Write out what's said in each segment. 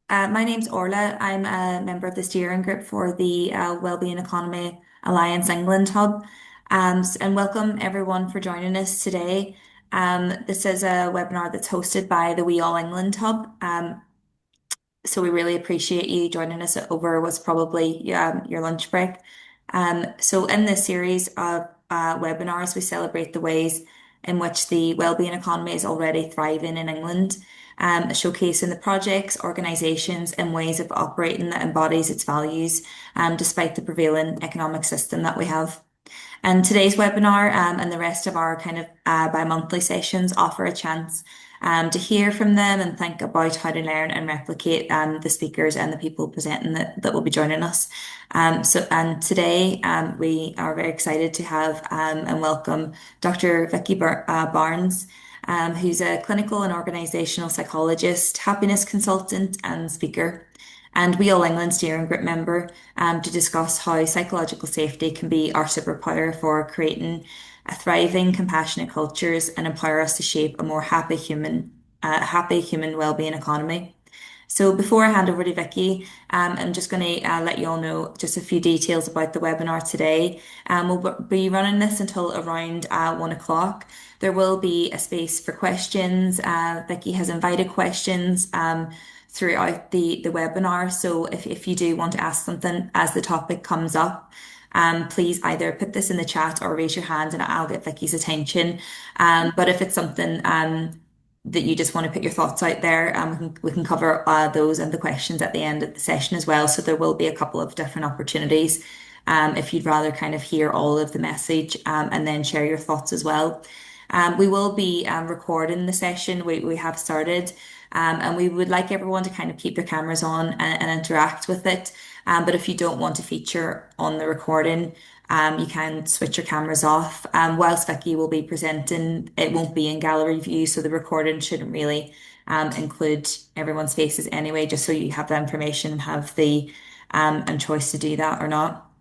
My name's Orla. I'm a member of the steering group for the Wellbeing Economy Alliance England Hub. And welcome everyone for joining us today. This is a webinar that's hosted by the We All England Hub. So we really appreciate you joining us over what's probably your lunch break. So in this series of webinars, we celebrate the ways in which the wellbeing economy is already thriving in England, showcasing the projects, organisations, and ways of operating that embodies its values, despite the prevailing economic system that we have. And today's webinar and the rest of our kind of bi-monthly sessions offer a chance to hear from them and think about how to learn and replicate the speakers and the people presenting that will be joining us. And today we are very excited to have and welcome Dr. Vicki Barnes, who's a clinical and organisational psychologist, happiness consultant, and speaker, and We All England steering group member to discuss how psychological safety can be our superpower for creating a thriving, compassionate cultures and empower us to shape a more happy human well-being economy. So before I hand over to Vicky, I'm just going to let you all know just a few details about the webinar today. We'll be running this until around 1 o'clock. There will be a space for questions. Vicky has invited questions throughout the webinar. So if you do want to ask something as the topic comes up, please either put this in the chat or raise your hand and I'll get Vicky's attention. But if it's something that you just want to put your thoughts out there, we can cover those and the questions at the end of the session as well. So there will be a couple of different opportunities if you'd rather kind of hear all of the message and then share your thoughts as well. We will be recording the session. We have started, and we would like everyone to kind of keep their cameras on and interact with it. But if you don't want to feature on the recording, you can switch your cameras off. Whilst Vicky will be presenting, it won't be in gallery view, so the recording shouldn't really include everyone's faces anyway, just so you have the information and have the and choice to do that or not.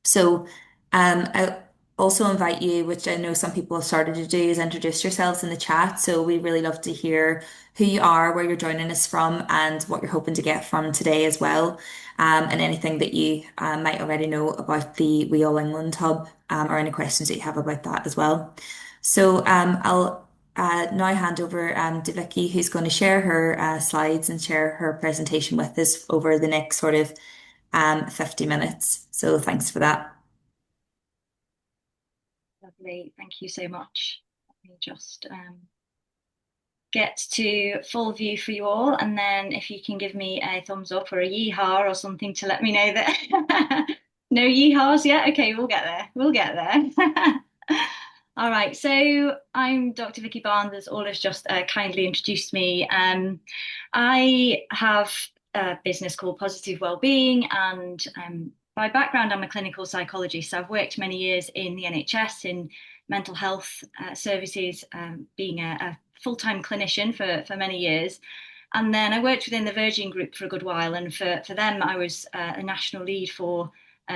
So I also invite you, which I know some people have started to do, is introduce yourselves in the chat. So we really love to hear who you are, where you're joining us from, and what you're hoping to get from today as well. And anything that you might already know about the We All England Hub, or any questions that you have about that as well. So I'll now hand over to Vicky, who's going to share her slides and share her presentation with us over the next sort of 50 minutes. So thanks for that. Lovely. Thank you so much. Let me just get to full view for you all. And then if you can give me a thumbs up or a yeehaw or something to let me know that no yeehaws yet. Okay, we'll get there. We'll get there. All right, so I'm Dr. Vicki Barnes, as Ola's just kindly introduced me. I have a business called Positive Wellbeing, and by background, I'm a clinical psychologist. So I've worked many years in the NHS in mental health services, being a full-time clinician for many years. And then I worked within the Virgin Group for a good while. And for them, I was a national lead for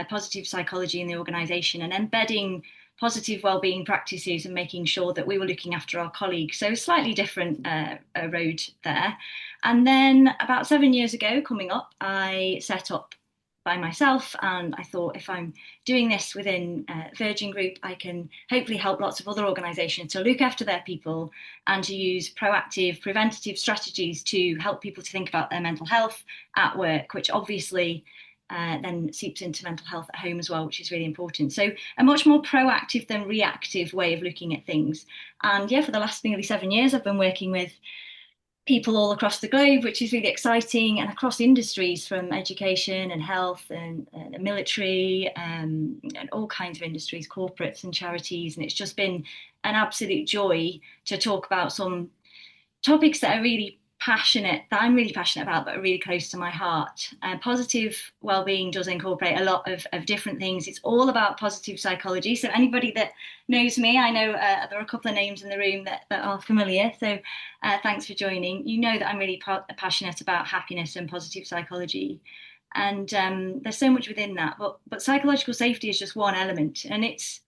positive psychology in the organisation and embedding positive wellbeing practices and making sure that we were looking after our colleagues. So a slightly different road there. And then about 7 years ago, coming up, I set up by myself, and I thought if I'm doing this within Virgin Group, I can hopefully help lots of other organisations to look after their people and to use proactive, preventative strategies to help people to think about their mental health at work, which obviously then seeps into mental health at home as well, which is really important. So a much more proactive than reactive way of looking at things. And yeah, for the last nearly 7 years, I've been working with people all across the globe, which is really exciting, and across industries from education and health and military and all kinds of industries, corporates and charities. And it's just been an absolute joy to talk about some topics that I'm really passionate about, that are really close to my heart. Positive wellbeing does incorporate a lot of different things. It's all about positive psychology. So anybody that knows me, I know there are a couple of names in the room that are familiar. So thanks for joining. You know that I'm really passionate about happiness and positive psychology. And there's so much within that. But psychological safety is just one element. And it's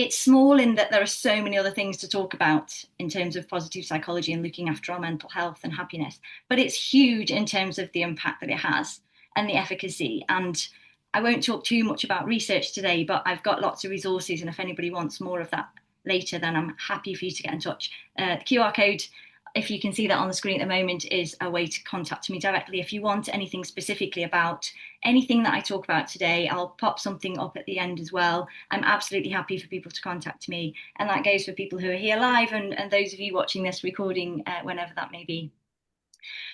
it's small in that there are so many other things to talk about in terms of positive psychology and looking after our mental health and happiness. But it's huge in terms of the impact that it has and the efficacy. And I won't talk too much about research today, but I've got lots of resources. And if anybody wants more of that later, then I'm happy for you to get in touch. The QR code, if you can see that on the screen at the moment, is a way to contact me directly. If you want anything specifically about anything that I talk about today, I'll pop something up at the end as well. I'm absolutely happy for people to contact me. And that goes for people who are here live and those of you watching this recording whenever that may be.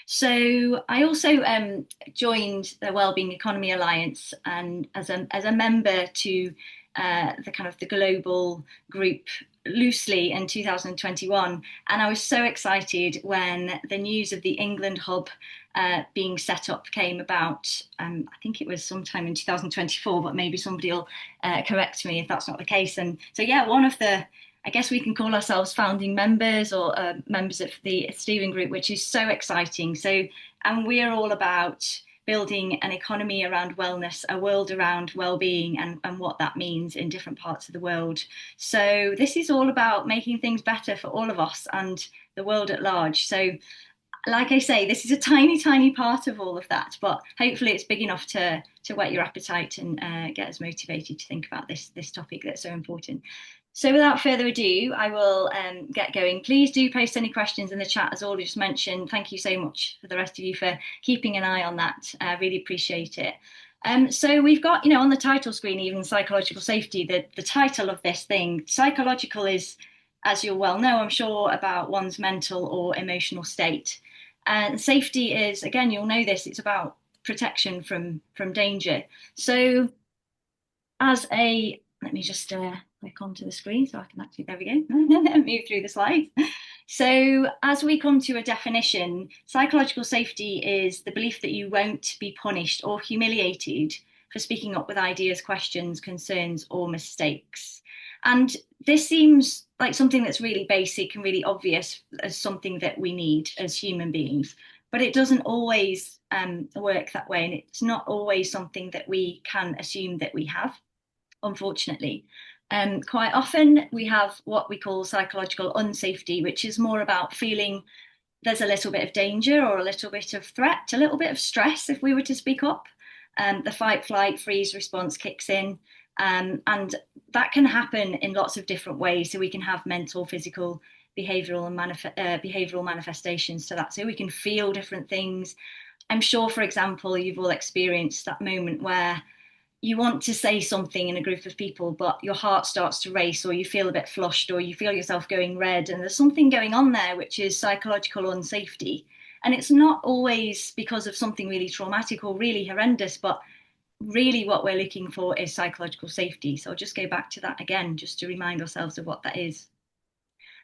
So I also joined the Wellbeing Economy Alliance and as a member to the kind of the global group loosely in 2021, and I was so excited when the news of the England hub being set up came about. I think it was sometime in 2024, but maybe somebody will correct me if that's not the case. And so yeah, one of the, I guess we can call ourselves founding members or members of the steering group, which is so exciting. So, and we're all about building an economy around wellness, a world around well-being, and what that means in different parts of the world. So this is all about making things better for all of us and the world at large. So like I say, this is a tiny, tiny part of all of that, but hopefully it's big enough to whet your appetite and get us motivated to think about this topic that's so important. So without further ado, I will get going. Please do post any questions in the chat, as Audrey just mentioned. Thank you so much for the rest of you for keeping an eye on that. I really appreciate it. So we've got, on the title screen, even psychological safety, the title of this thing. Psychological is, as you'll well know, I'm sure, about one's mental or emotional state. And safety is, again, you'll know this, it's about protection from danger. So let me just click onto the screen so I can actually, there we go, move through the slides. So as we come to a definition, psychological safety is the belief that you won't be punished or humiliated for speaking up with ideas, questions, concerns, or mistakes. And this seems like something that's really basic and really obvious as something that we need as human beings, but it doesn't always work that way. And it's not always something that we can assume that we have, unfortunately. Quite often we have what we call psychological unsafety, which is more about feeling there's a little bit of danger or a little bit of threat, a little bit of stress if we were to speak up. The fight, flight, freeze response kicks in. And that can happen in lots of different ways. So we can have mental, physical, behavioral manifestations to that. So we can feel different things. I'm sure, for example, you've all experienced that moment where you want to say something in a group of people, but your heart starts to race, or you feel a bit flushed, or you feel yourself going red. And there's something going on there, which is psychological unsafety. And it's not always because of something really traumatic or really horrendous, but really what we're looking for is psychological safety. So I'll just go back to that again, just to remind ourselves of what that is.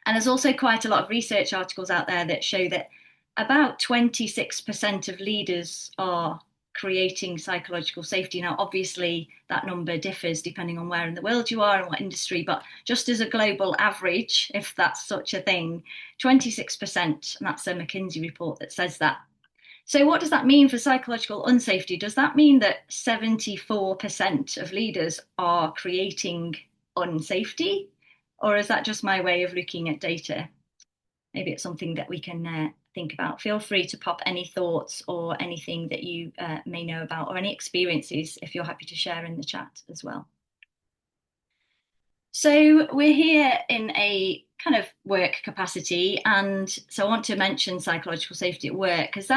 And there's also quite a lot of research articles out there that show that about 26% of leaders are creating psychological safety. Now, obviously, that number differs depending on where in the world you are and what industry, but just as a global average, if that's such a thing, 26%, and that's a McKinsey report that says that. So, what does that mean for psychological unsafety? Does that mean that 74% of leaders are creating unsafety? Or is that just my way of looking at data? Maybe it's something that we can think about. Feel free to pop any thoughts or anything that you may know about, or any experiences, if you're happy to share in the chat as well. So we're here in a kind of work capacity, and so I want to mention psychological safety at work because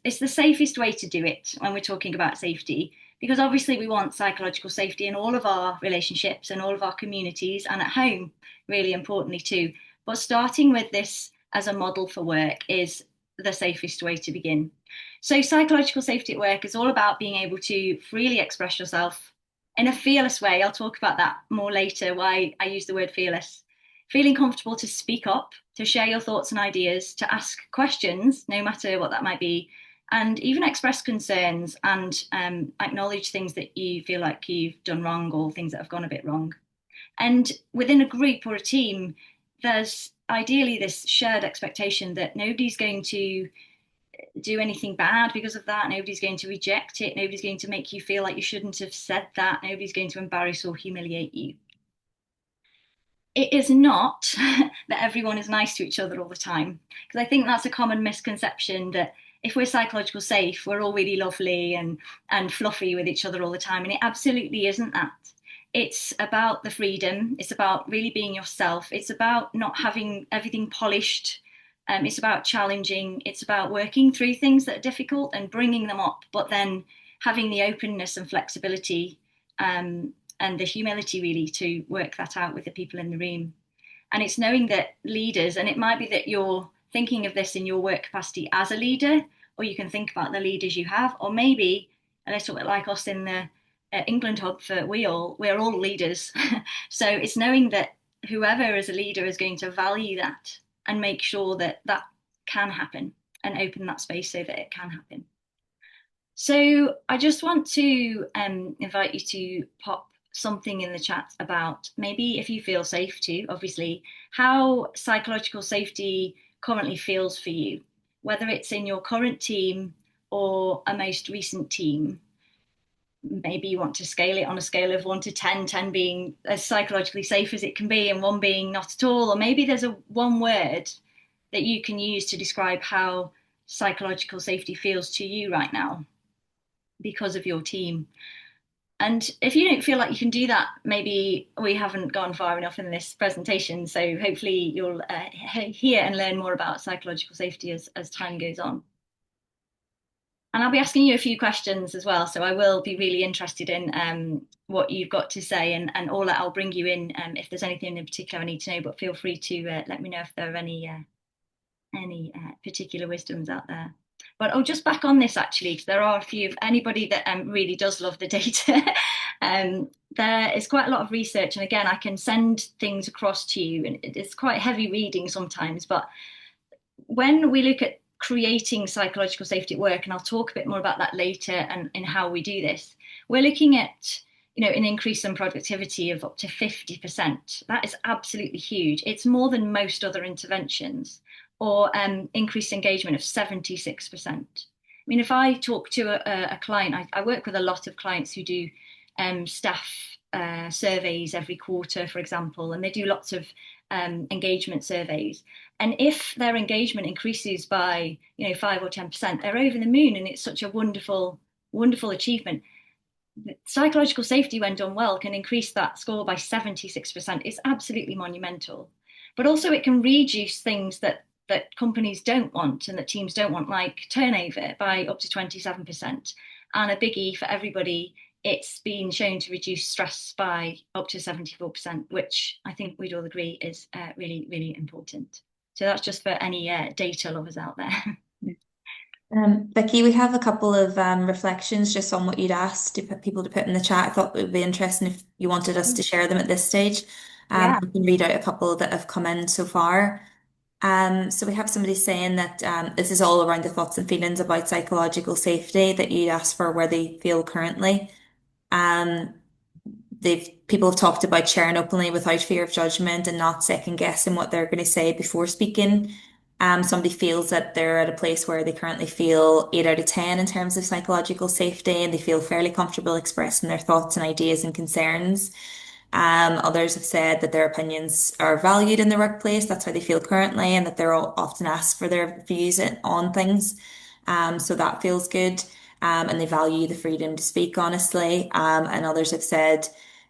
it's the safest way to do it when we're talking about safety, because obviously we want psychological safety in all of our relationships and all of our communities and at home, really importantly too. But starting with this as a model for work is the safest way to begin. So psychological safety at work is all about being able to freely express yourself in a fearless way. I'll talk about that more later, why I use the word fearless. Feeling comfortable to speak up, to share your thoughts and ideas, to ask questions, no matter what that might be, and even express concerns and acknowledge things that you feel like you've done wrong or things that have gone a bit wrong. And within a group or a team, there's ideally this shared expectation that nobody's going to do anything bad because of that. Nobody's going to reject it. Nobody's going to make you feel like you shouldn't have said that. Nobody's going to embarrass or humiliate you. it is not that everyone is nice to each other all the time. Because I think that's a common misconception that if we're psychological safe, we're all really lovely and fluffy with each other all the time. And it absolutely isn't that. It's about the freedom. It's about really being yourself. It's about not having everything polished. It's about challenging. It's about working through things that are difficult and bringing them up, but then having the openness and flexibility and the humility really to work that out with the people in the room. And it's knowing that leaders, and it might be that you're thinking of this in your work capacity as a leader, or you can think about the leaders you have, or maybe a little bit like us in the England hub for we're all leaders. So it's knowing that whoever is a leader is going to value that and make sure that that can happen and open that space so that it can happen. So I just want to invite you to pop something in the chat about maybe if you feel safe to, obviously, how psychological safety currently feels for you, whether it's in your current team or a most recent team. Maybe you want to scale it on a scale of 1 to 10, 10 being as psychologically safe as it can be and one being not at all. Or maybe there's a one word that you can use to describe how psychological safety feels to you right now because of your team. And if you don't feel like you can do that, maybe we haven't gone far enough in this presentation. So hopefully you'll hear and learn more about psychological safety as time goes on. And I'll be asking you a few questions as well. So I will be really interested in what you've got to say, and all that I'll bring you in if there's anything in particular I need to know. But feel free to let me know if there are any particular wisdoms out there. But I'll just back on this actually, because there are a few. If anybody that really does love the data, there is quite a lot of research, and again, I can send things across to you, and it's quite heavy reading sometimes. But when we look at creating psychological safety at work, and I'll talk a bit more about that later and in how we do this, we're looking at an increase in productivity of up to 50%. That is absolutely huge. It's more than most other interventions, or increased engagement of 76%. I mean, if I talk to a client, I work with a lot of clients who do staff surveys every quarter, for example, and they do lots of engagement surveys. And if their engagement increases by 5 or 10%, they're over the moon, and it's such a wonderful, wonderful achievement. Psychological safety, when done well, can increase that score by 76%. It's absolutely monumental. But also it can reduce things that companies don't want and that teams don't want, like turnover, by up to 27%. And a biggie for everybody, it's been shown to reduce stress by up to 74%, which I think we'd all agree is really, really important. So that's just for any data lovers out there. Vicki, we have a couple of reflections just on what you'd asked to put people to put in the chat. I thought it would be interesting if you wanted us to share them at this stage. Yeah. I can read out a couple that have come in so far. So we have somebody saying that this is all around the thoughts and feelings about psychological safety that you'd asked for where they feel currently. Um, people have talked about sharing openly without fear of judgment and not second guessing what they're going to say before speaking. Somebody feels that they're at a place where they currently feel 8 out of 10 in terms of psychological safety, and they feel fairly comfortable expressing their thoughts and ideas and concerns. Others have said that their opinions are valued in the workplace. That's how they feel currently, and that they're all often asked for their views on things. So that feels good. And they value the freedom to speak honestly. And others have said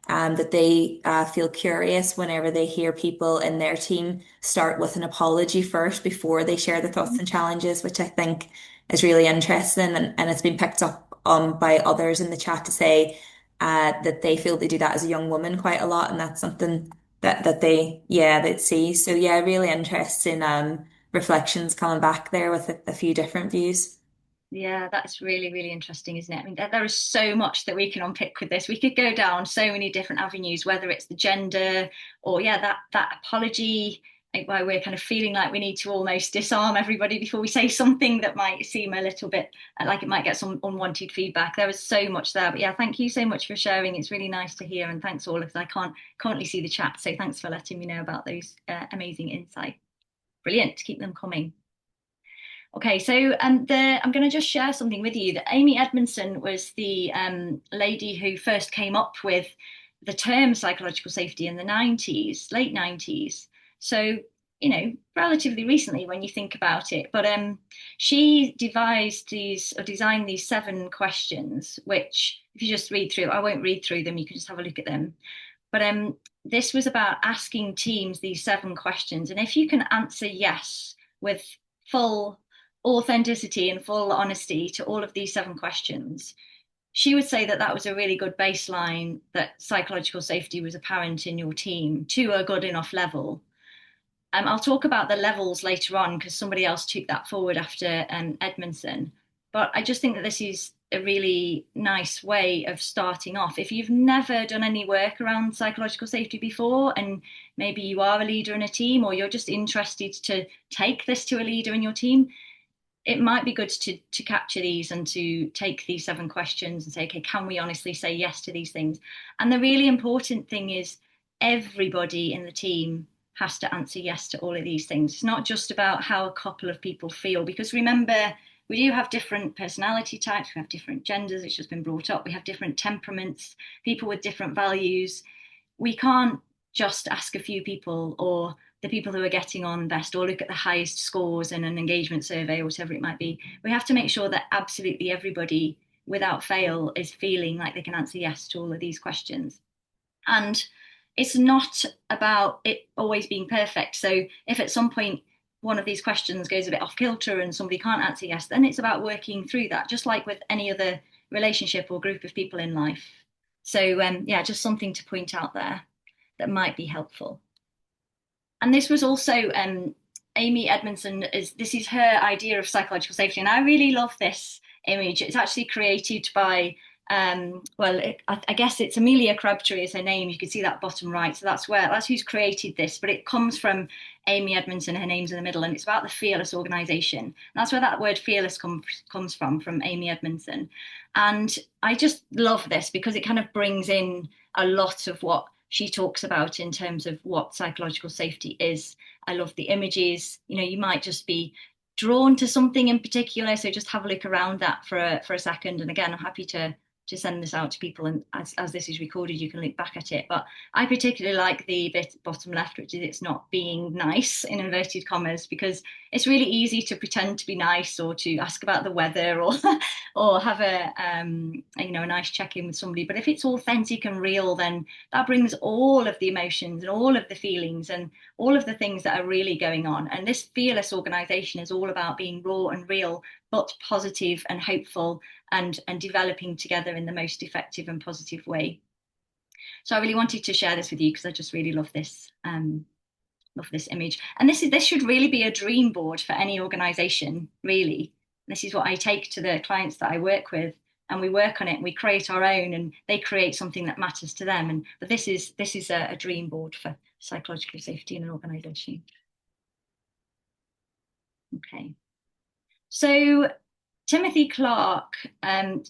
that they feel curious whenever they hear people in their team start with an apology first before they share their thoughts and challenges, which I think is really interesting. And it's been picked up on by others in the chat to say that they feel they do that as a young woman quite a lot, and that's something that they'd see. So yeah, really interesting reflections coming back there with a few different views. Yeah, that's really, really interesting, isn't it? I mean, there is so much that we can unpick with this. We could go down so many different avenues, whether it's the gender or yeah, that apology, like why we're kind of feeling like we need to almost disarm everybody before we say something that might seem a little bit like it might get some unwanted feedback. There is so much there. But yeah, thank you so much for sharing. It's really nice to hear, and thanks all, because I can't really see the chat. So thanks for letting me know about those amazing insights. Brilliant. Keep them coming. Okay, so I'm going to just share something with you that Amy Edmondson was the lady who first came up with the term psychological safety in the 90s, late 90s. So, relatively recently when you think about it. But she devised these or designed these 7 questions, which if you just read through, I won't read through them, you can just have a look at them. But this was about asking teams these 7 questions. And if you can answer yes with full authenticity and full honesty to all of these 7 questions, she would say that that was a really good baseline, that psychological safety was apparent in your team to a good enough level. I'll talk about the levels later on because somebody else took that forward after Edmondson. But I just think that this is a really nice way of starting off. If you've never done any work around psychological safety before, and maybe you are a leader in a team or you're just interested to take this to a leader in your team, it might be good to capture these and to take these 7 questions and say, okay, can we honestly say yes to these things? And the really important thing is everybody in the team has to answer yes to all of these things. It's not just about how a couple of people feel, because remember, we do have different personality types, we have different genders, it's just been brought up, we have different temperaments, people with different values. We can't just ask a few people or the people who are getting on best or look at the highest scores in an engagement survey or whatever it might be. We have to make sure that absolutely everybody, without fail, is feeling like they can answer yes to all of these questions. And it's not about it always being perfect. So if at some point one of these questions goes a bit off kilter and somebody can't answer yes, then it's about working through that, just like with any other relationship or group of people in life. So yeah, just something to point out there that might be helpful. And this was also Amy Edmondson, this is her idea of psychological safety, and I really love this image. It's actually created by I guess it's Amelia Crabtree is her name. You can see that bottom right. So that's who's created this. But it comes from Amy Edmondson. Her name's in the middle, and it's about the fearless organisation. And that's where that word fearless comes from Amy Edmondson. And I just love this because it kind of brings in a lot of what she talks about in terms of what psychological safety is. I love the images. You might just be drawn to something in particular, so just have a look around that for a second. And again, I'm happy to send this out to people, and as this is recorded you can look back at it. But I particularly like the bit bottom left, which is it's not being nice in inverted commas, because it's really easy to pretend to be nice or to ask about the weather or or have a nice check-in with somebody. But if it's authentic and real, then that brings all of the emotions and all of the feelings and all of the things that are really going on. And this fearless organization is all about being raw and real, but positive and hopeful, and developing together in the most effective and positive way. So I really wanted to share this with you because I just really love this image. And this should really be a dream board for any organization, really. This is what I take to the clients that I work with, and we work on it and we create our own, and they create something that matters to them. But this is a dream board for psychological safety in an organization. Okay. So Timothy Clark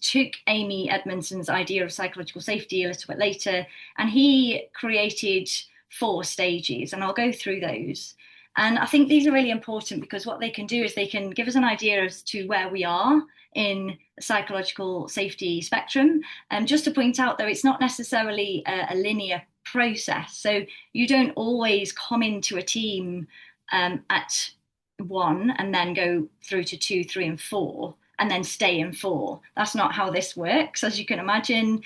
took Amy Edmondson's idea of psychological safety a little bit later, and he created 4 stages, and I'll go through those. And I think these are really important because what they can do is they can give us an idea as to where we are in the psychological safety spectrum. And just to point out, though, it's not necessarily a linear process. So you don't always come into a team at 1 and then go through to 2, 3, and 4 and then stay in 4. That's not how this works. As you can imagine,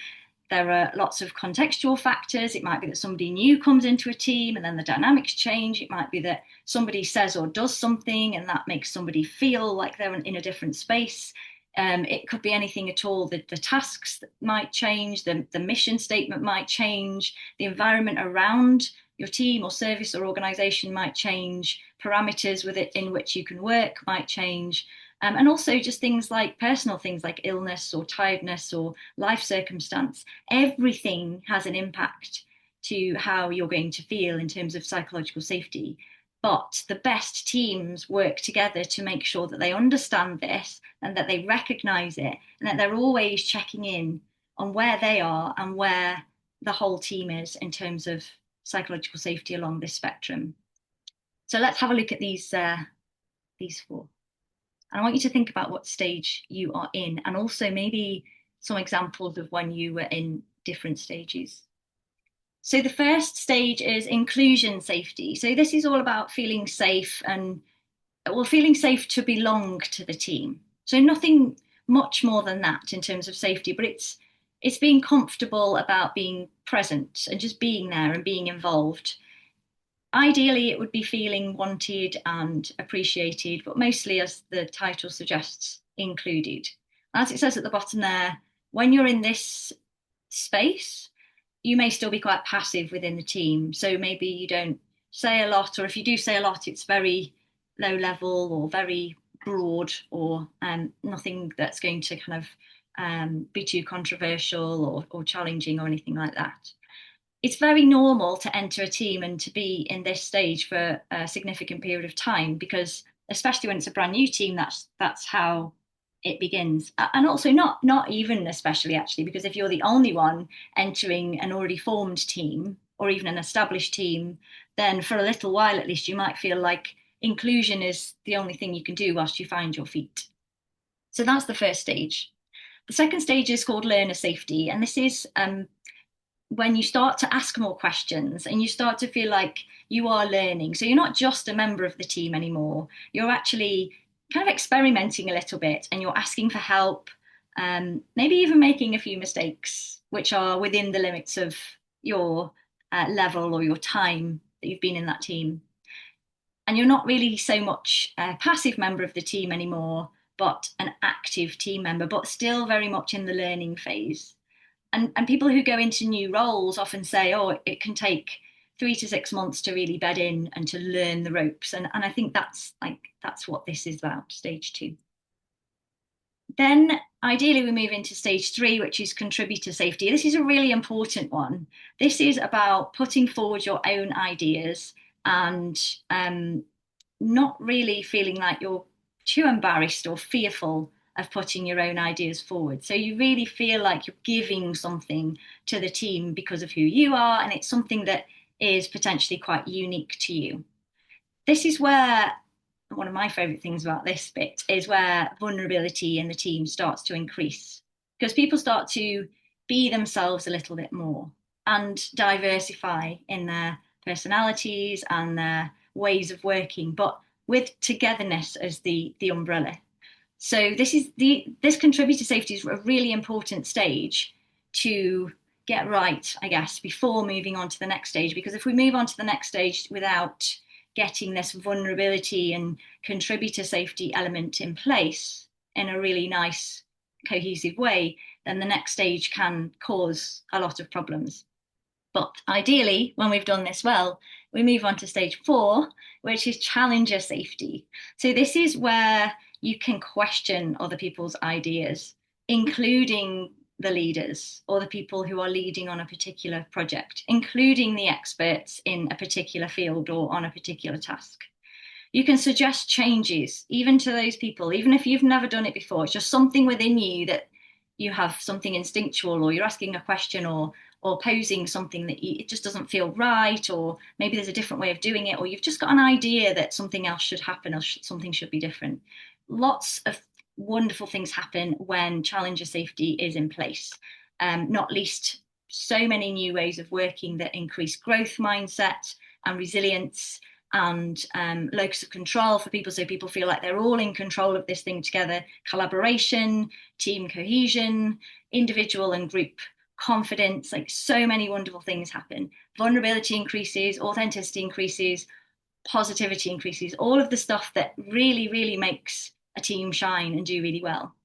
there are lots of contextual factors. It might be that somebody new comes into a team and then the dynamics change. It might be that somebody says or does something and that makes somebody feel like they're in a different space. It could be anything at all. The tasks might change, the mission statement might change, the environment around your team or service or organization might change, parameters with it in which you can work might change. And also just things like personal things like illness or tiredness or life circumstance. Everything has an impact to how you're going to feel in terms of psychological safety. But the best teams work together to make sure that they understand this and that they recognize it and that they're always checking in on where they are and where the whole team is in terms of psychological safety along this spectrum. So let's have a look at these 4. And I want you to think about what stage you are in, and also maybe some examples of when you were in different stages. So the first stage is inclusion safety. So this is all about feeling safe and well, feeling safe to belong to the team. So nothing much more than that in terms of safety, but it's being comfortable about being present and just being there and being involved. Ideally, it would be feeling wanted and appreciated, but mostly, as the title suggests, included. As it says at the bottom there, when you're in this space, you may still be quite passive within the team. So maybe you don't say a lot, or if you do say a lot, it's very low level or very broad, or nothing that's going to kind of be too controversial or challenging or anything like that. It's very normal to enter a team and to be in this stage for a significant period of time because especially when it's a brand new team, that's how it begins. And also not even especially actually, because if you're the only one entering an already formed team or even an established team, then for a little while at least you might feel like inclusion is the only thing you can do whilst you find your feet. So that's the first stage. The second stage is called learner safety, and this is when you start to ask more questions and you start to feel like you are learning. So you're not just a member of the team anymore. You're actually kind of experimenting a little bit and you're asking for help, maybe even making a few mistakes, which are within the limits of your level or your time that you've been in that team. And you're not really so much a passive member of the team anymore, but an active team member, but still very much in the learning phase. And people who go into new roles often say, oh, it can take 3 to 6 months to really bed in and to learn the ropes. And I think that's what this is about, stage two. Then ideally we move into stage three, which is contributor safety. This is a really important one. This is about putting forward your own ideas and not really feeling like you're too embarrassed or fearful of putting your own ideas forward. So you really feel like you're giving something to the team because of who you are, and it's something that is potentially quite unique to you. This is where one of my favorite things about this bit is where vulnerability in the team starts to increase because people start to be themselves a little bit more and diversify in their personalities and their ways of working, but with togetherness as the umbrella. So this contributor safety is a really important stage to get right, I guess, before moving on to the next stage. Because if we move on to the next stage without getting this vulnerability and contributor safety element in place in a really nice, cohesive way, then the next stage can cause a lot of problems. But ideally, when we've done this well, we move on to stage four, which is challenger safety. So this is where you can question other people's ideas, including the leaders or the people who are leading on a particular project, including the experts in a particular field or on a particular task. You can suggest changes even to those people, even if you've never done it before. It's just something within you that you have something instinctual, or you're asking a question, or posing something that it just doesn't feel right, or maybe there's a different way of doing it, or you've just got an idea that something else should happen or something should be different. Lots of wonderful things happen when challenger safety is in place, not least so many new ways of working that increase growth mindset and resilience and locus of control for people, so people feel like they're all in control of this thing together, collaboration, team cohesion, individual and group confidence, like so many wonderful things happen. Vulnerability increases, authenticity increases, positivity increases, all of the stuff that really, really makes a team shine and do really well.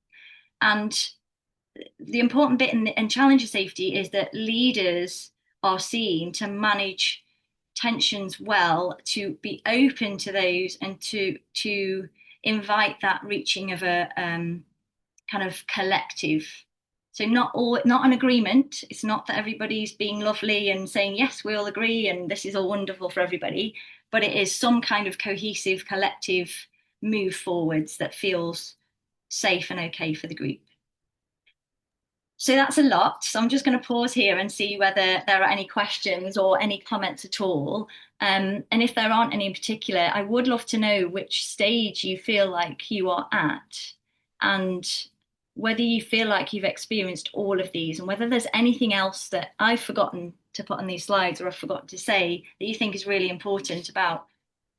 And the important bit in challenger safety is that leaders are seen to manage tensions well, to be open to those, and to invite that reaching of a kind of collective. So not an agreement. It's not that everybody's being lovely and saying yes, we all agree and this is all wonderful for everybody, but it is some kind of cohesive collective move forwards that feels safe and okay for the group. So that's a lot. So I'm just going to pause here and see whether there are any questions or any comments at all. And if there aren't any in particular, I would love to know which stage you feel like you are at and whether you feel like you've experienced all of these and whether there's anything else that I've forgotten to to put on these slides or I forgot to say that you think is really important about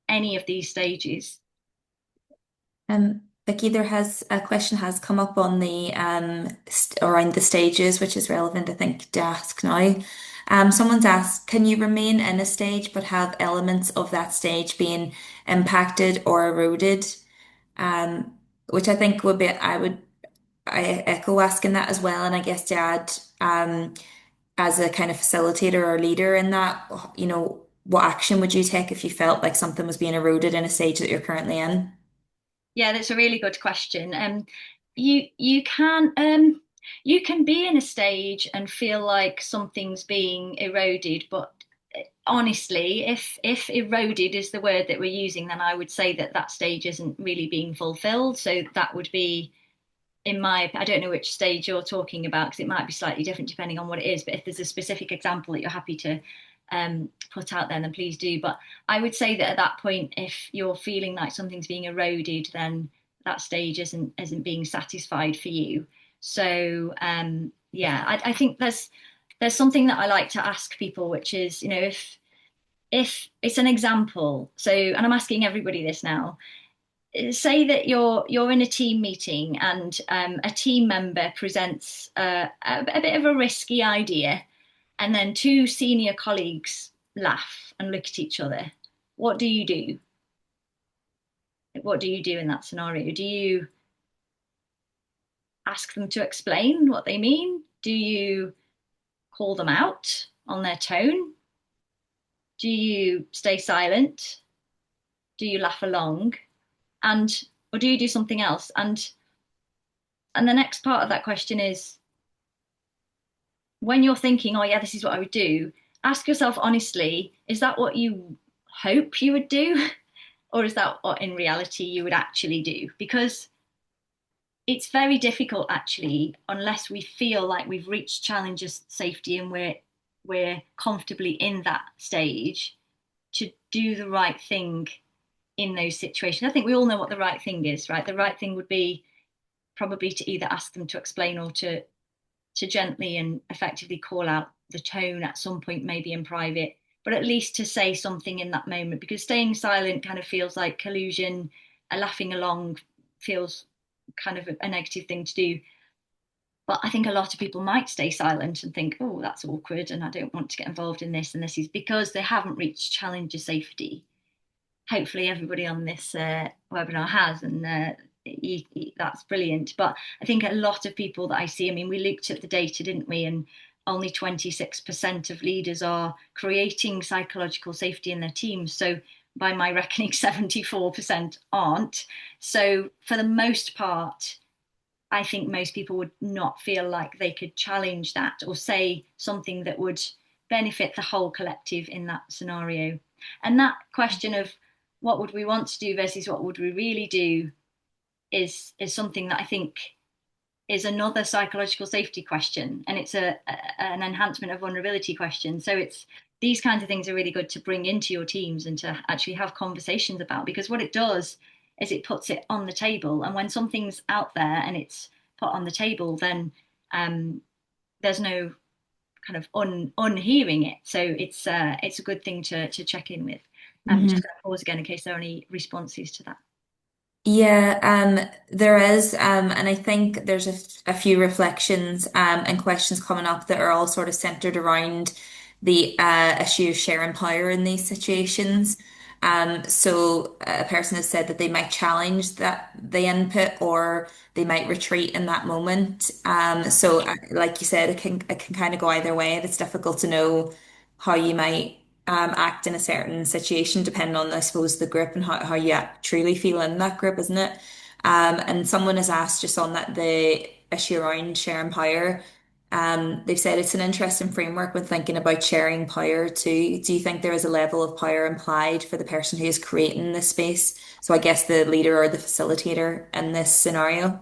any of these stages? Vicki, there has a question has come up on the st around the stages, which is relevant, I think, to ask now. Someone's asked, can you remain in a stage but have elements of that stage being impacted or eroded? Um, which I think would be, I echo asking that as well, and I guess to add, as a kind of facilitator or leader in that, what action would you take if you felt like something was being eroded in a stage that you're currently in? Yeah, that's a really good question. You can be in a stage and feel like something's being eroded, but honestly, if eroded is the word that we're using, then I would say that that stage isn't really being fulfilled. So that would be I don't know which stage you're talking about because it might be slightly different depending on what it is. But if there's a specific example that you're happy to put out there, then please do. But I would say that at that point, if you're feeling like something's being eroded, then that stage isn't being satisfied for you. So yeah, I think there's something that I like to ask people, which is, if it's an example. So, and I'm asking everybody this now, say that you're in a team meeting and a team member presents a bit of a risky idea, and then two senior colleagues laugh and look at each other. What do you do? What do you do in that scenario? Do you ask them to explain what they mean? Do you call them out on their tone? Do you stay silent? Do you laugh along? And or do you do something else? And the next part of that question is, when you're thinking, oh yeah, this is what I would do, ask yourself honestly, is that what you hope you would do? Or is that what in reality you would actually do? Because it's very difficult actually, unless we feel like we've reached challenges safety and we're comfortably in that stage, to do the right thing in those situations. I think we all know what the right thing is, right? The right thing would be probably to either ask them to explain or to gently and effectively call out the tone at some point, maybe in private, but at least to say something in that moment, because staying silent kind of feels like collusion, laughing along feels kind of a negative thing to do. But I think a lot of people might stay silent and think, oh, that's awkward and I don't want to get involved in this. And this is because they haven't reached challenge of safety. Hopefully everybody on this webinar has, and that's brilliant. But I think a lot of people that I see, I mean, we looked at the data, didn't we? And only 26% of leaders are creating psychological safety in their teams. So by my reckoning, 74% aren't. So for the most part, I think most people would not feel like they could challenge that or say something that would benefit the whole collective in that scenario. And that question of what would we want to do versus what would we really do is something that I think is another psychological safety question, and it's an enhancement of vulnerability question. So it's these kinds of things are really good to bring into your teams and to actually have conversations about, because what it does is it puts it on the table, and when something's out there and it's put on the table, then there's no kind of unhearing it. So it's a good thing to check in with. Just going to pause again in case there are any responses to that. Yeah, there is, and I think there's a few reflections and questions coming up that are all sort of centered around the issue of sharing power in these situations. So a person has said that they might challenge the input or they might retreat in that moment. Like you said, it can kind of go either way. It's difficult to know how you might act in a certain situation, depending on, I suppose, the group and how you truly feel in that group, isn't it? And someone has asked just on that the issue around sharing power. They've said it's an interesting framework when thinking about sharing power too. Do you think there is a level of power implied for the person who is creating this space? So I guess the leader or the facilitator in this scenario.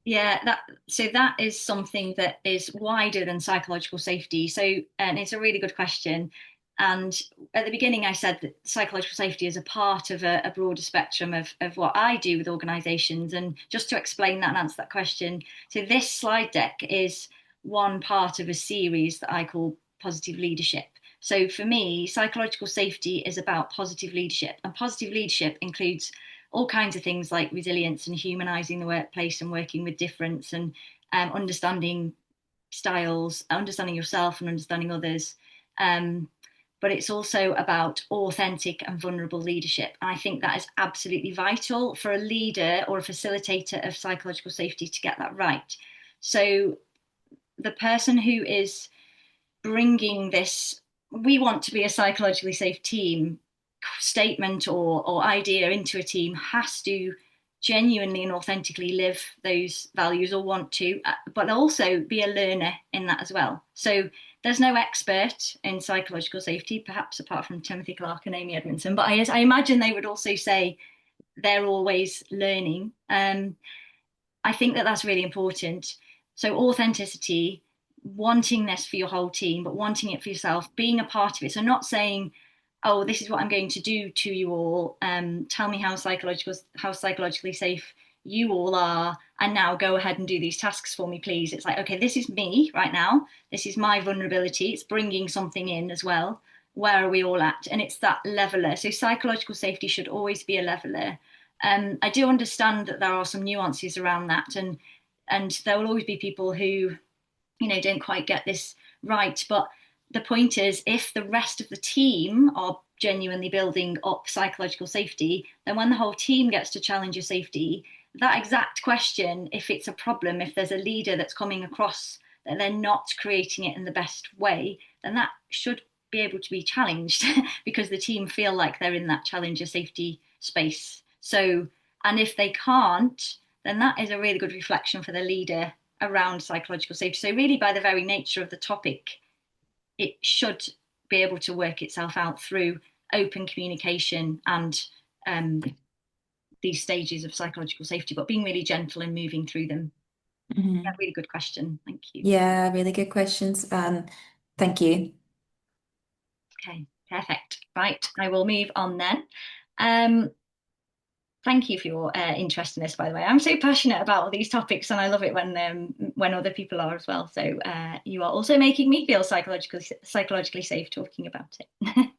Yeah, that is something that is wider than psychological safety. So, and it's a really good question. And at the beginning, I said that psychological safety is a part of a broader spectrum of what I do with organisations. And just to explain that and answer that question, so this slide deck is one part of a series that I call positive leadership. So for me, psychological safety is about positive leadership, and positive leadership includes all kinds of things like resilience and humanizing the workplace and working with difference and understanding styles, understanding yourself and understanding others. Um, but it's also about authentic and vulnerable leadership. And I think that is absolutely vital for a leader or a facilitator of psychological safety to get that right. So the person who is bringing this, we want to be a psychologically safe team statement or idea into a team has to genuinely and authentically live those values or want to, but also be a learner in that as well. So there's no expert in psychological safety, perhaps apart from Timothy Clark and Amy Edmondson, but I imagine they would also say they're always learning. I think that that's really important. So authenticity, wanting this for your whole team, but wanting it for yourself, being a part of it. So not saying, "Oh, this is what I'm going to do to you all. Tell me how psychologically safe you all are, and now go ahead and do these tasks for me, please." It's like, okay, this is me right now. This is my vulnerability. It's bringing something in as well. Where are we all at? And it's that leveler. So psychological safety should always be a leveler. I do understand that there are some nuances around that, and there will always be people who don't quite get this right. But the point is, if the rest of the team are genuinely building up psychological safety, then when the whole team gets to challenge your safety, that exact question, if it's a problem, if there's a leader that's coming across that they're not creating it in the best way, then that should be able to be challenged because the team feel like they're in that challenge your safety space. So, and if they can't, then that is a really good reflection for the leader around psychological safety. So, really, by the very nature of the topic, it should be able to work itself out through open communication and these stages of psychological safety, but being really gentle and moving through them. Yeah, Mhm. really good question. Thank you. Yeah, really good questions. Thank you. Okay, perfect. Right, I will move on then. Um, Thank you for your interest in this, by the way. I'm so passionate about all these topics, and I love it when other people are as well. So you are also making me feel psychologically safe talking about it.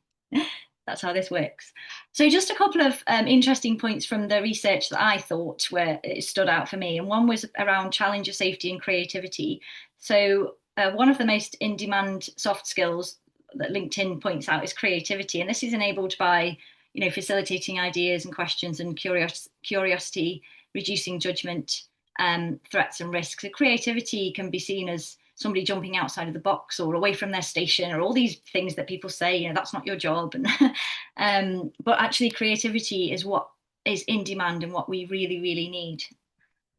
That's how this works. So just a couple of interesting points from the research that I thought were it stood out for me, and one was around challenger safety and creativity. So one of the most in-demand soft skills that LinkedIn points out is creativity, and this is enabled by facilitating ideas and questions and curiosity, reducing judgment, threats and risks. So creativity can be seen as somebody jumping outside of the box or away from their station, or all these things that people say, that's not your job. And but actually, creativity is what is in demand and what we really, really need.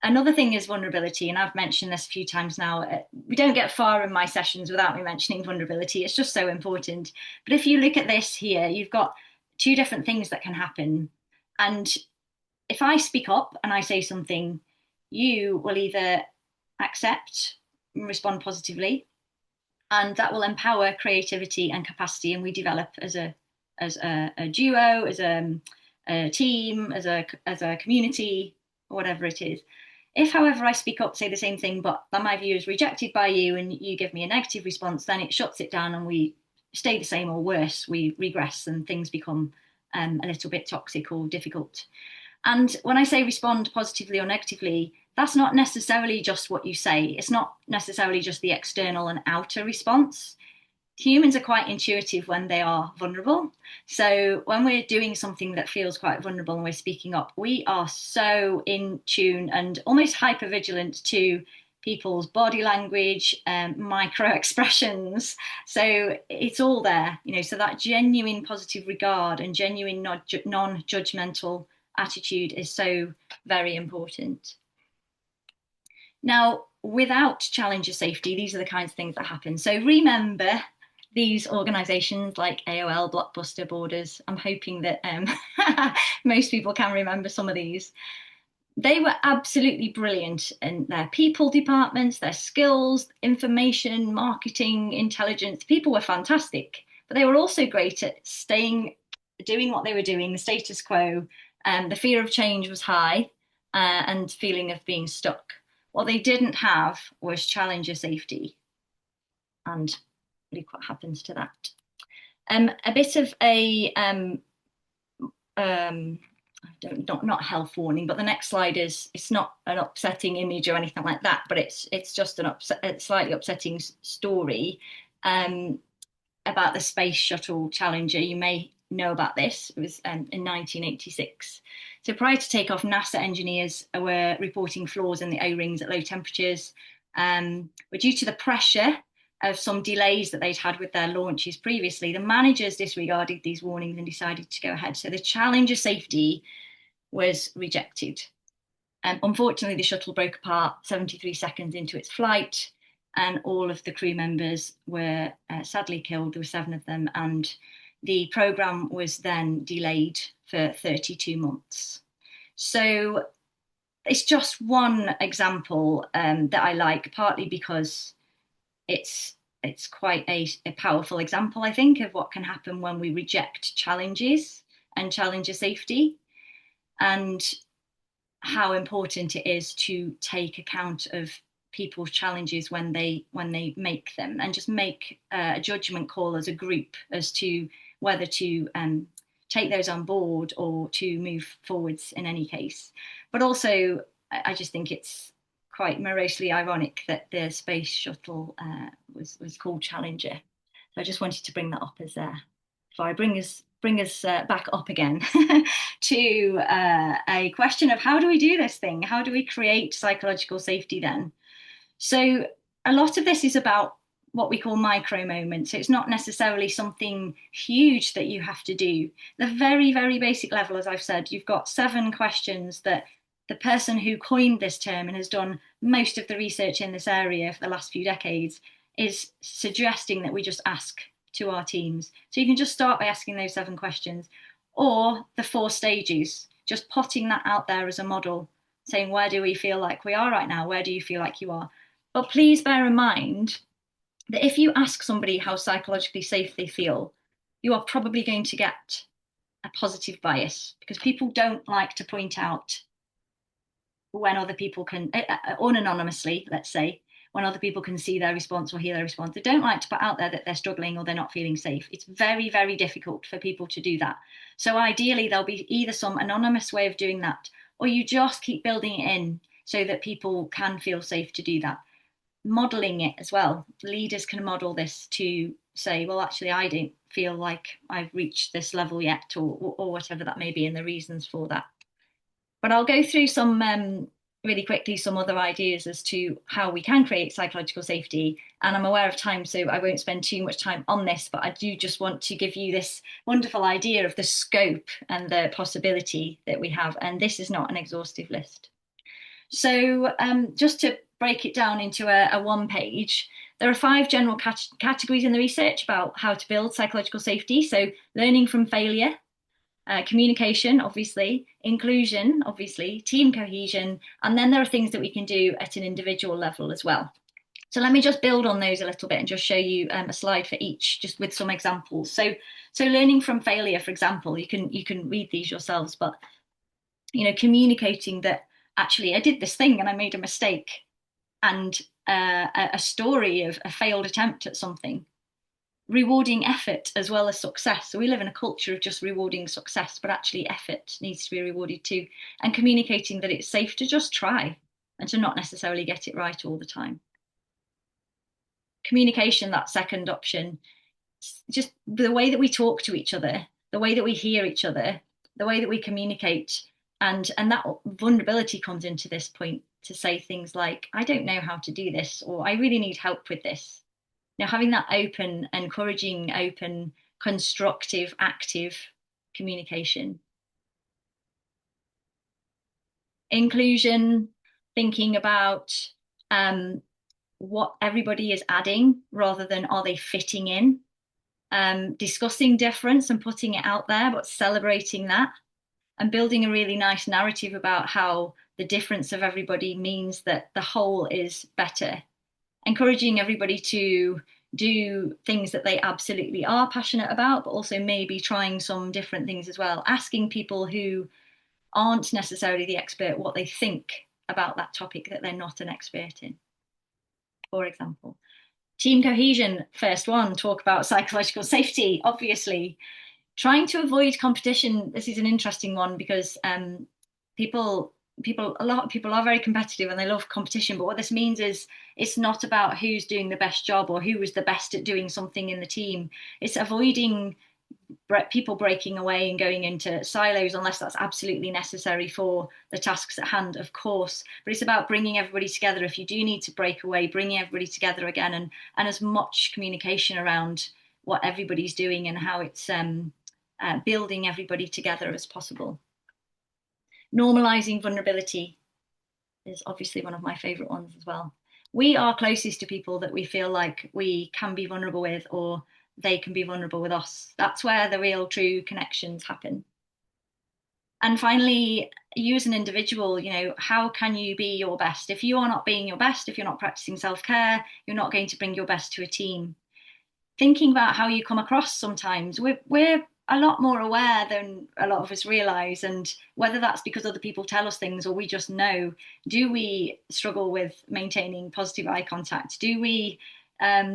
Another thing is vulnerability, and I've mentioned this a few times now. We don't get far in my sessions without me mentioning vulnerability. It's just so important. But if you look at this here, you've got two different things that can happen. And if I speak up and I say something, you will either accept and respond positively, and that will empower creativity and capacity, and we develop as a duo, as a team, as a community, whatever it is. If, however, I speak up, say the same thing, but that my view is rejected by you and you give me a negative response, then it shuts it down and we stay the same or worse, we regress and things become a little bit toxic or difficult. And when I say respond positively or negatively, that's not necessarily just what you say. It's not necessarily just the external and outer response. Humans are quite intuitive when they are vulnerable. So when we're doing something that feels quite vulnerable and we're speaking up, we are so in tune and almost hyper vigilant to people's body language, micro expressions. So it's all there, so that genuine positive regard and genuine non-judgmental attitude is so very important. Now, without challenger safety, these are the kinds of things that happen. So remember these organizations like AOL, Blockbuster, Borders. I'm hoping that most people can remember some of these. They were absolutely brilliant in their people departments, their skills, information, marketing, intelligence. People were fantastic, but they were also great at doing what they were doing, the status quo. The fear of change was high, and feeling of being stuck. What they didn't have was challenger safety. And really what happens to that. A bit of a um, not health warning, but the next slide is, it's not an upsetting image or anything like that, but it's just a slightly upsetting story about the Space Shuttle Challenger. You may know about this. It was in 1986. So prior to takeoff, NASA engineers were reporting flaws in the O-rings at low temperatures. But due to the pressure of some delays that they'd had with their launches previously, the managers disregarded these warnings and decided to go ahead. So the Challenger safety was rejected. Unfortunately, the shuttle broke apart 73 seconds into its flight, and all of the crew members were sadly killed. There were 7 of them, and the program was then delayed for 32 months. So it's just one example that I like, partly because it's quite a powerful example, I think, of what can happen when we reject challenges and challenger safety, and how important it is to take account of people's challenges when they make them, and just make a judgment call as a group as to whether to take those on board or to move forwards in any case. But also, I just think it's quite morosely ironic that the space shuttle was called Challenger. So I just wanted to bring that up as before I bring us back up again to a question of how do we do this thing? How do we create psychological safety then? So a lot of this is about what we call micro moments. So it's not necessarily something huge that you have to do. The very, very basic level, as I've said, you've got 7 questions that the person who coined this term and has done most of the research in this area for the last few decades is suggesting that we just ask to our teams. So you can just start by asking those 7 questions, or the 4 stages, just potting that out there as a model, saying, where do we feel like we are right now? Where do you feel like you are? But please bear in mind that if you ask somebody how psychologically safe they feel, you are probably going to get a positive bias, because people don't like to point out when other people can, unanonymously, let's say, when other people can see their response or hear their response. They don't like to put out there that they're struggling or they're not feeling safe. It's very, very difficult for people to do that. So ideally, there'll be either some anonymous way of doing that, or you just keep building it in so that people can feel safe to do that. Modeling it as well. Leaders can model this to say, well, actually, I don't feel like I've reached this level yet, or whatever that may be, and the reasons for that. But I'll go through some really quickly, some other ideas as to how we can create psychological safety. And I'm aware of time, so I won't spend too much time on this, but I do just want to give you this wonderful idea of the scope and the possibility that we have. And this is not an exhaustive list. So just to break it down into a 1 page, there are 5 general categories in the research about how to build psychological safety. So learning from failure, communication, obviously, inclusion, obviously, team cohesion, and then there are things that we can do at an individual level as well. So let me just build on those a little bit and just show you a slide for each, just with some examples. So learning from failure, for example, you can read these yourselves, but communicating that actually I did this thing and I made a mistake, and a story of a failed attempt at something. Rewarding effort as well as success. So we live in a culture of just rewarding success, but actually effort needs to be rewarded too. And communicating that it's safe to just try and to not necessarily get it right all the time. Communication, that second option, just the way that we talk to each other, the way that we hear each other, the way that we communicate, and that vulnerability comes into this point to say things like, I don't know how to do this, or I really need help with this. Now, having that open, encouraging, open, constructive, active communication. Inclusion, thinking about what everybody is adding rather than are they fitting in. Discussing difference and putting it out there, but celebrating that, and building a really nice narrative about how the difference of everybody means that the whole is better. Encouraging everybody to do things that they absolutely are passionate about, but also maybe trying some different things as well. Asking people who aren't necessarily the expert what they think about that topic that they're not an expert in, for example. Team cohesion, first one, talk about psychological safety, obviously. Trying to avoid competition. This is an interesting one because people a lot of people are very competitive and they love competition, but what this means is it's not about who's doing the best job or who was the best at doing something in the team. It's avoiding people breaking away and going into silos unless that's absolutely necessary for the tasks at hand, of course. But it's about bringing everybody together. If you do need to break away, bringing everybody together again, and as much communication around what everybody's doing and how it's building everybody together as possible. Normalizing vulnerability is obviously one of my favorite ones as well. We are closest to people that we feel like we can be vulnerable with, or they can be vulnerable with us. That's where the real true connections happen. And finally, you as an individual, how can you be your best? If you are not being your best, if you're not practicing self-care, you're not going to bring your best to a team. Thinking about how you come across sometimes, we're a lot more aware than a lot of us realize. And whether that's because other people tell us things or we just know, do we struggle with maintaining positive eye contact? Do we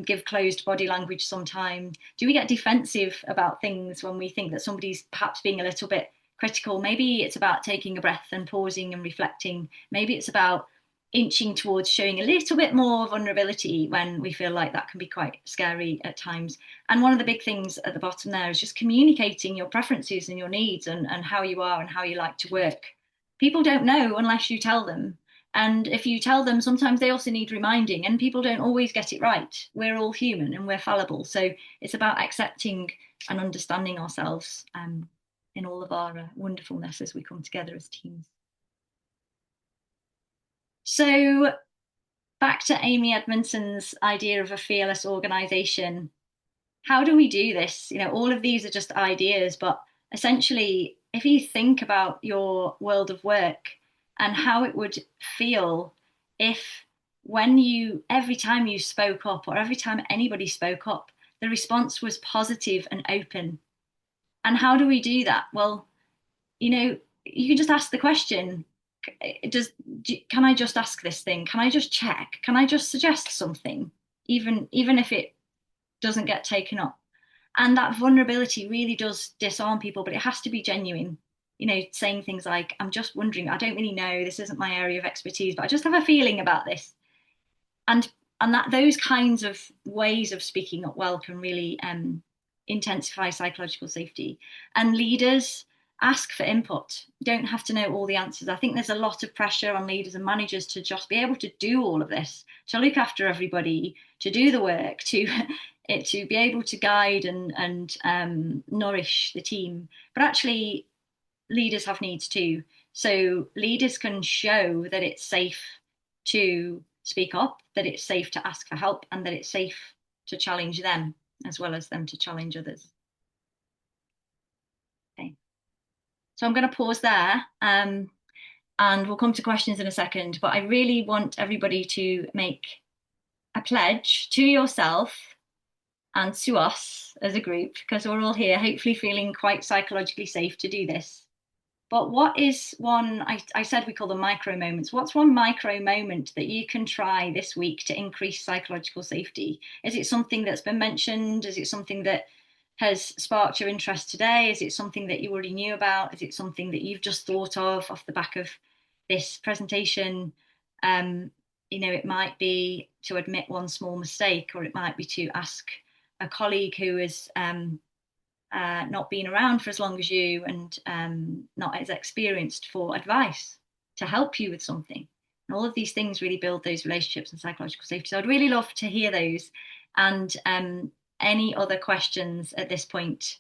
give closed body language sometimes? Do we get defensive about things when we think that somebody's perhaps being a little bit critical? Maybe it's about taking a breath and pausing and reflecting. Maybe it's about inching towards showing a little bit more vulnerability when we feel like that can be quite scary at times. And one of the big things at the bottom there is just communicating your preferences and your needs and how you are and how you like to work. People don't know unless you tell them. And if you tell them, sometimes they also need reminding, and people don't always get it right. We're all human and we're fallible. So it's about accepting and understanding ourselves in all of our wonderfulness as we come together as teams. So back to Amy Edmondson's idea of a fearless organization. How do we do this? All of these are just ideas, but essentially, if you think about your world of work and how it would feel if every time you spoke up or every time anybody spoke up, the response was positive and open. And how do we do that? Well, you can just ask the question, does can I just ask this thing? Can I just check? Can I just suggest something, even if it doesn't get taken up? And that vulnerability really does disarm people, but it has to be genuine. Saying things like, I'm just wondering, I don't really know, this isn't my area of expertise, but I just have a feeling about this. And that those kinds of ways of speaking up well can really intensify psychological safety. And leaders ask for input. You don't have to know all the answers. I think there's a lot of pressure on leaders and managers to just be able to do all of this, to look after everybody, to do the work, to to be able to guide and nourish the team. But actually, leaders have needs too. So leaders can show that it's safe to speak up, that it's safe to ask for help, and that it's safe to challenge them as well as them to challenge others. Okay. So I'm going to pause there and we'll come to questions in a second. But I really want everybody to make a pledge to yourself and to us as a group, because we're all here, hopefully feeling quite psychologically safe to do this. But what is I said we call them micro moments. What's one micro moment that you can try this week to increase psychological safety? Is it something that's been mentioned? Is it something that has sparked your interest today? Is it something that you already knew about? Is it something that you've just thought of off the back of this presentation? It might be to admit one small mistake, or it might be to ask a colleague who is not been around for as long as you and not as experienced for advice to help you with something. And all of these things really build those relationships and psychological safety. So I'd really love to hear those. And any other questions at this point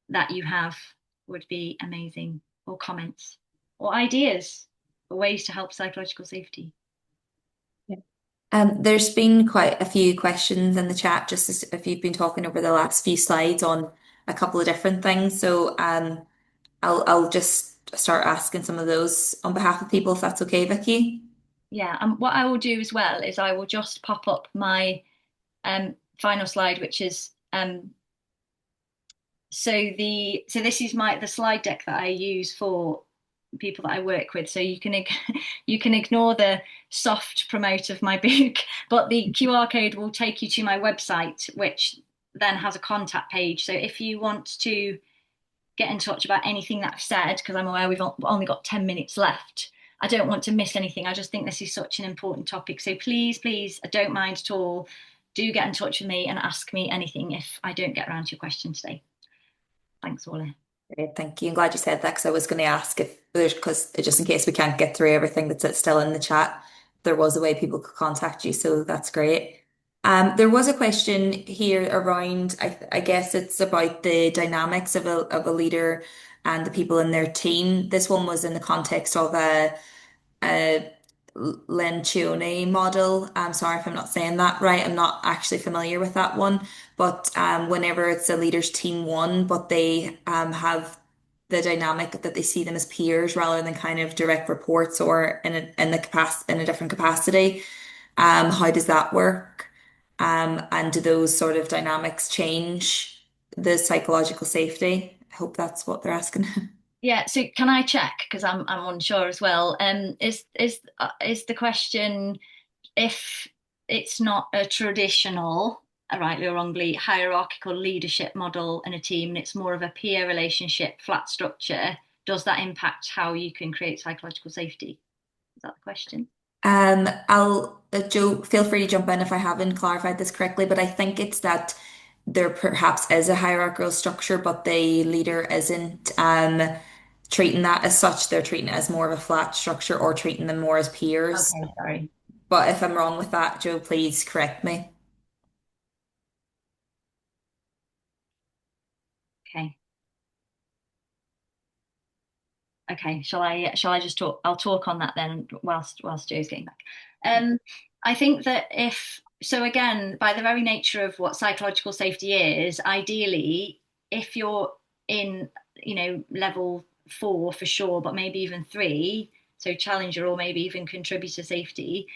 that you have would be amazing, or comments or ideas for ways to help psychological safety. Yeah. There's been quite a few questions in the chat, just as if you've been talking over the last few slides on a couple of different things. So I'll just start asking some of those on behalf of people, if that's okay, Vicky. Yeah, and what I will do as well is I will just pop up my final slide, which is so this is the slide deck that I use for people that I work with. So you can you can ignore the soft promote of my book, but the QR code will take you to my website, which then has a contact page. So if you want to get in touch about anything that I've said, because I'm aware we've only got 10 minutes left. I don't want to miss anything. I just think this is such an important topic. So please, please, I don't mind at all. Do get in touch with me and ask me anything if I don't get around to your question today. Thanks, Orla. Great, thank you. I'm glad you said that because I was going to ask if there's, because just in case we can't get through everything that's still in the chat, there was a way people could contact you. So that's great. There was a question here around, I guess it's about the dynamics of a leader and the people in their team. This one was in the context of a Lencioni model. I'm sorry if I'm not saying that right. I'm not actually familiar with that one. But whenever it's a leader's team one, but they have the dynamic that they see them as peers rather than kind of direct reports or in a different capacity. How does that work? And do those sort of dynamics change the psychological safety? I hope that's what they're asking. Yeah, so can I check because I'm unsure as well. Is the question if it's not a traditional, rightly or wrongly, hierarchical leadership model in a team, and it's more of a peer relationship, flat structure, does that impact how you can create psychological safety? Is that the question? Joe, feel free to jump in if I haven't clarified this correctly, but I think it's that there perhaps is a hierarchical structure, but the leader isn't treating that as such. They're treating it as more of a flat structure or treating them more as peers. Okay, sorry. But if I'm wrong with that, Joe, please correct me. Okay. Okay, shall I just talk? I'll talk on that then whilst Joe's getting back. Um, I think that if so again, by the very nature of what psychological safety is, ideally, if you're in, level 4 for sure, but maybe even 3, so challenger or maybe even contributor safety,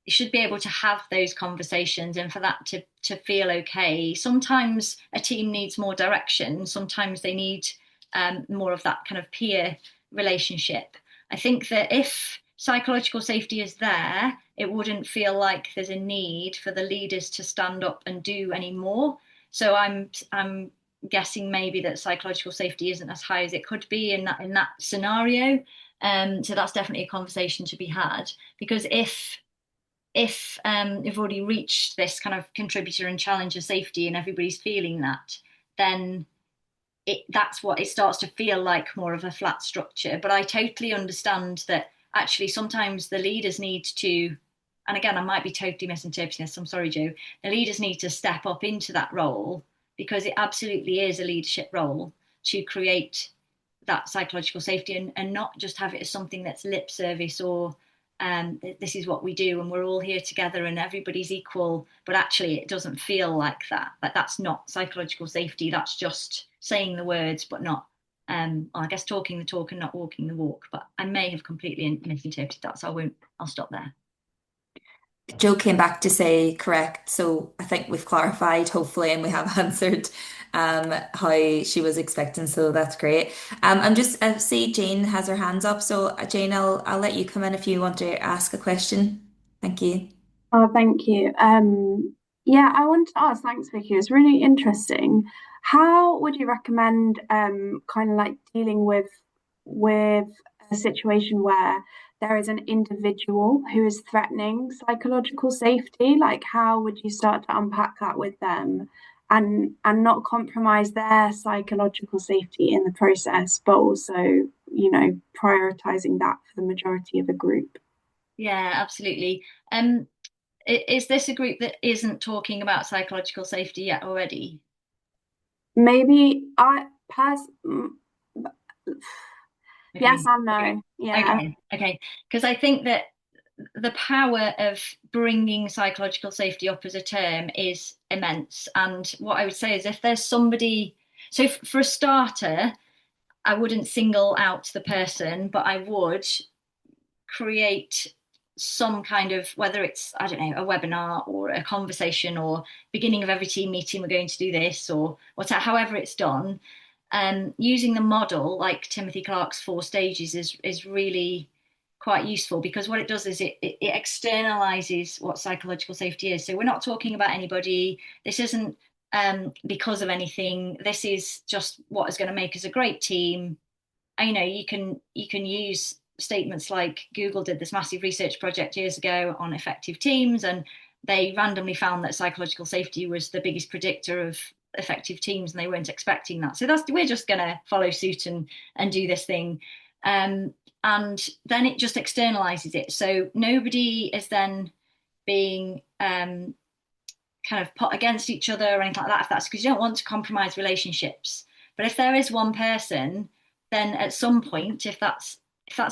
you should be able to have those conversations and for that to feel okay. Sometimes a team needs more direction, sometimes they need more of that kind of peer relationship. I think that if psychological safety is there, it wouldn't feel like there's a need for the leaders to stand up and do any more. So I'm guessing maybe that psychological safety isn't as high as it could be in that scenario. So that's definitely a conversation to be had because if you've already reached this kind of contributor and challenger safety and everybody's feeling that, then that's what it starts to feel like, more of a flat structure. But I totally understand that actually sometimes the leaders need to, and again, I might be totally misinterpreting this, I'm sorry, Joe, the leaders need to step up into that role because it absolutely is a leadership role to create that psychological safety and not just have it as something that's lip service or this is what we do and we're all here together and everybody's equal, but actually it doesn't feel like that. Like that's not psychological safety. That's just saying the words, but not, well, I guess talking the talk and not walking the walk. But I may have completely misinterpreted that, so I'll stop there. Joe came back to say correct, so I think we've clarified, hopefully, and we have answered how she was expecting. So that's great. I'm just I see Jane has her hands up, so Jane, I'll let you come in if you want to ask a question. Thank you. Oh, thank you. Yeah, I wanted to ask, thanks, Vicky. It's really interesting. How would you recommend kind of like dealing with a situation where there is an individual who is threatening psychological safety? Like, how would you start to unpack that with them and not compromise their psychological safety in the process, but also, prioritizing that for the majority of a group? Yeah, absolutely. Is this a group that isn't talking about psychological safety yet already? Maybe I pass. Yes Okay. and Okay. no. Yeah. Okay. Because I think that the power of bringing psychological safety up as a term is immense. And what I would say is if there's somebody, so for a starter, I wouldn't single out the person, but I would create some kind of, whether it's, I don't know, a webinar or a conversation or beginning of every team meeting, we're going to do this or whatever, however it's done, using the model like Timothy Clark's 4 stages is really quite useful, because what it does is it externalizes what psychological safety is. So we're not talking about anybody. This isn't because of anything. This is just what is going to make us a great team. And, you can use statements like Google did this massive research project years ago on effective teams, and they randomly found that psychological safety was the biggest predictor of effective teams, and they weren't expecting that. So we're just going to follow suit and do this thing. And then it just externalizes it. So nobody is then being kind of put against each other or anything like that, if that's because you don't want to compromise relationships. But if there is one person, then at some point, if that's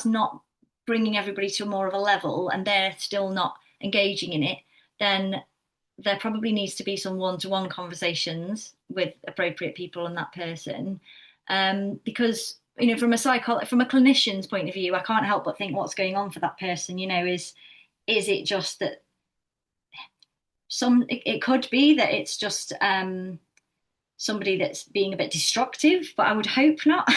not bringing everybody to more of a level and they're still not engaging in it, then there probably needs to be some one-to-one conversations with appropriate people and that person. Because from a clinician's point of view, I can't help but think what's going on for that person. Is it just that it could be that it's just somebody that's being a bit destructive, but I would hope not.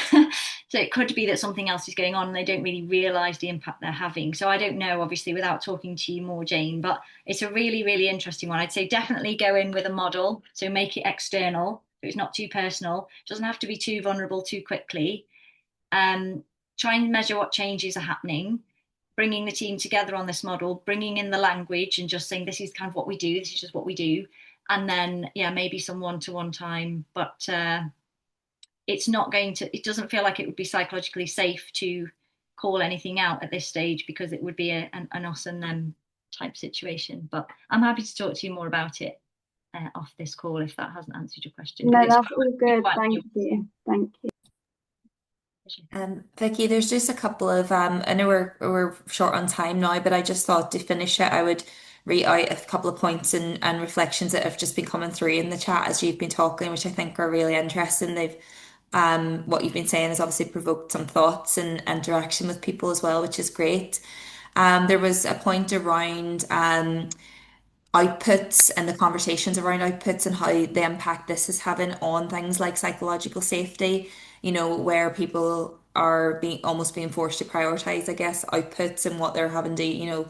So it could be that something else is going on and they don't really realize the impact they're having. So I don't know, obviously, without talking to you more, Jane, but it's a really, really interesting one. I'd say definitely go in with a model. So make it external. So it's not too personal. It doesn't have to be too vulnerable too quickly. Try and measure what changes are happening, bringing the team together on this model, bringing in the language and just saying, this is kind of what we do. This is just what we do. And then, yeah, maybe some one-to-one time, but it doesn't feel like it would be psychologically safe to call anything out at this stage, because it would be an us and them type situation. But I'm happy to talk to you more about it off this call if that hasn't answered your question, No, because it's that's all good. quite Thank new. you. Thank you. Vicky, there's just a couple of I know we're short on time now, but I just thought to finish it, I would read out a couple of points and reflections that have just been coming through in the chat as you've been talking, which I think are really interesting. They've what you've been saying has obviously provoked some thoughts and interaction with people as well, which is great. There was a point around outputs and the conversations around outputs and how the impact this is having on things like psychological safety, where people are being forced to prioritize, I guess, outputs and what they're having to,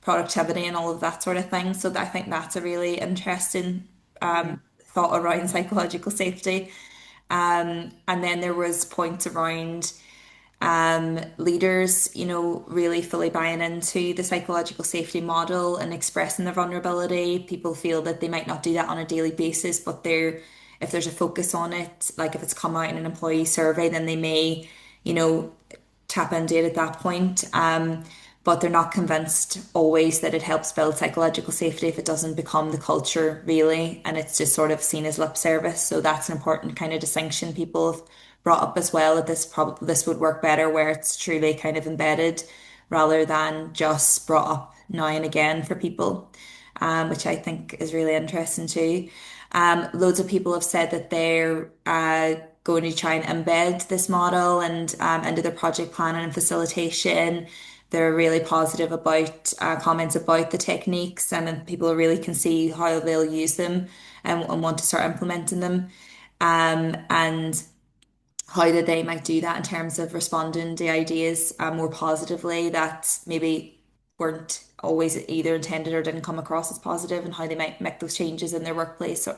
productivity and all of that sort of thing. So I think that's a really interesting Yeah. thought around psychological safety. And then there was points around leaders, really fully buying into the psychological safety model and expressing their vulnerability. People feel that they might not do that on a daily basis, but if there's a focus on it, like if it's come out in an employee survey, then they may, you know, tap into it at that point. But they're not convinced always that it helps build psychological safety if it doesn't become the culture really, and it's just sort of seen as lip service. So that's an important kind of distinction people have brought up as well, that this would work better where it's truly kind of embedded rather than just brought up now and again for people, which I think is really interesting too. Loads of people have said that they're going to try and embed this model and into their project planning and facilitation. They're really positive about comments about the techniques, and then people really can see how they'll use them and want to start implementing them. And how that they might do that in terms of responding to ideas more positively that maybe weren't always either intended or didn't come across as positive, and how they might make those changes in their workplace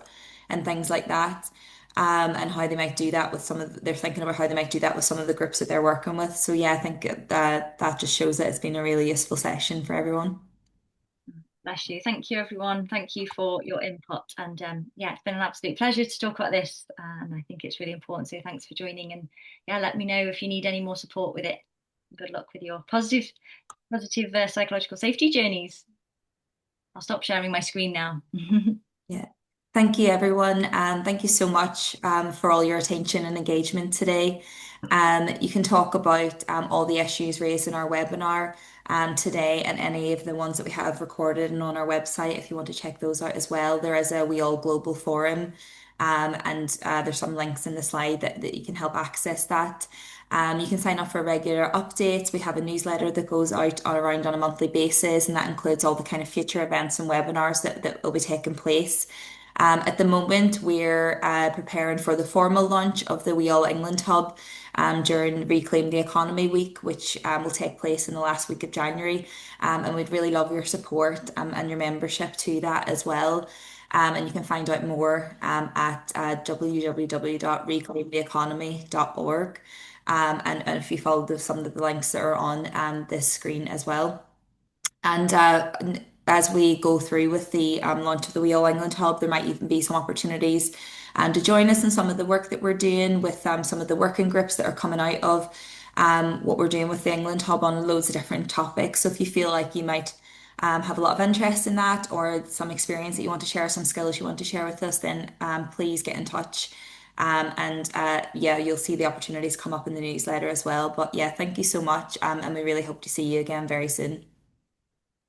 and things like that. And how they might do that with they're thinking about how they might do that with some of the groups that they're working with. So yeah, I think that just shows that it's been a really useful session for everyone. Bless you. Thank you, everyone. Thank you for your input. And yeah, it's been an absolute pleasure to talk about this. And I think it's really important. So thanks for joining. And yeah, let me know if you need any more support with it. Good luck with your positive psychological safety journeys. I'll stop sharing my screen now. Yeah. Thank you, everyone. And thank you so much for all your attention and engagement today. You can talk about all the issues raised in our webinar today, and any of the ones that we have recorded and on our website if you want to check those out as well. There is a We All Global forum, and there's some links in the slide that you can help access that. You can sign up for regular updates. We have a newsletter that goes out around on a monthly basis, and that includes all the kind of future events and webinars that will be taking place. At the moment, we're preparing for the formal launch of the We All England Hub during Reclaim the Economy Week, which will take place in the last week of January. And we'd really love your support and your membership to that as well. And you can find out more at www.reclaimtheeconomy.org. And if you follow some of the links that are on this screen as well. And as we go through with the launch of the We All England Hub, there might even be some opportunities to join us in some of the work that we're doing with some of the working groups that are coming out of what we're doing with the England Hub on loads of different topics. So if you feel like you might have a lot of interest in that or some experience that you want to share, some skills you want to share with us, then please get in touch. And yeah, you'll see the opportunities come up in the newsletter as well. But yeah, thank you so much. And we really hope to see you again very soon.